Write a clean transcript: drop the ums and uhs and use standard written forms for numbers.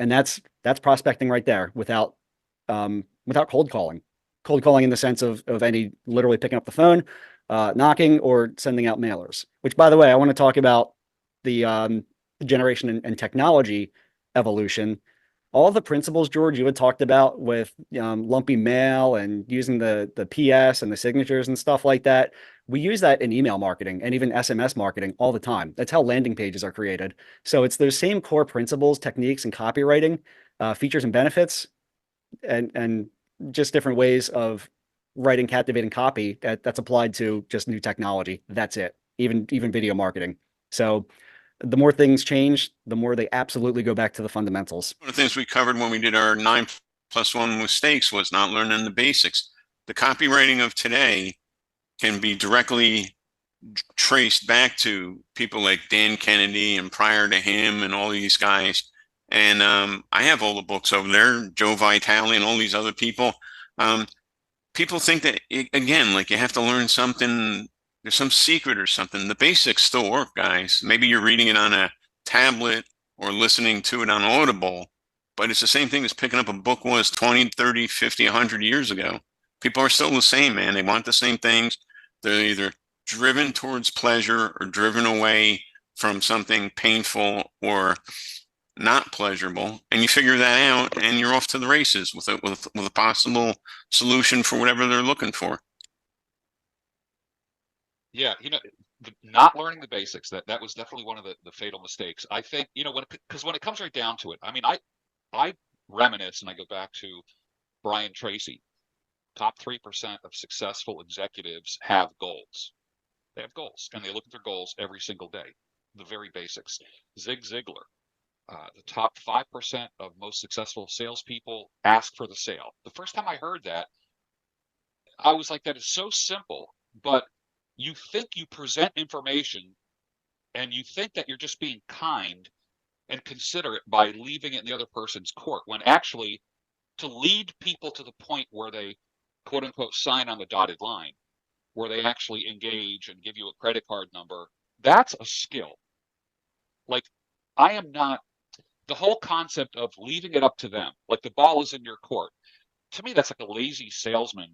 And that's prospecting right there without cold calling. Cold calling in the sense of any literally picking up the phone, knocking, or sending out mailers. Which, by the way, I want to talk about the generation and technology evolution. All the principles, George, you had talked about with lumpy mail and using the PS and the signatures and stuff like that. We use that in email marketing and even SMS marketing all the time. That's how landing pages are created. So it's those same core principles, techniques, and copywriting, features and benefits, and just different ways of writing captivating copy that's applied to just new technology. That's it. Even video marketing. So the more things change, the more they absolutely go back to the fundamentals. One of the things we covered when we did our 9+1 mistakes was not learning the basics. The copywriting of today can be directly traced back to people like Dan Kennedy and prior to him and all these guys. And I have all the books over there, Joe Vitale and all these other people. People think that, again, like you have to learn something, there's some secret or something. The basics still work, guys. Maybe you're reading it on a tablet or listening to it on Audible, but it's the same thing as picking up a book was 20, 30, 50, 100 years ago. People are still the same, man. They want the same things. They're either driven towards pleasure or driven away from something painful or not pleasurable, and you figure that out, and you're off to the races with a possible solution for whatever they're looking for. Yeah, not learning the basics, that was definitely one of the fatal mistakes. I think, because when it comes right down to it, I mean, I reminisce and I go back to Brian Tracy. Top 3% of successful executives have goals. They have goals, and they look at their goals every single day. The very basics. Zig Ziglar. The top 5% of most successful salespeople ask for the sale. The first time I heard that, I was like, that is so simple, but you think you present information and you think that you're just being kind and considerate by leaving it in the other person's court, when actually to lead people to the point where they quote unquote sign on the dotted line, where they actually engage and give you a credit card number, that's a skill. Like, I am not, the whole concept of leaving it up to them, like the ball is in your court, to me, that's like a lazy salesman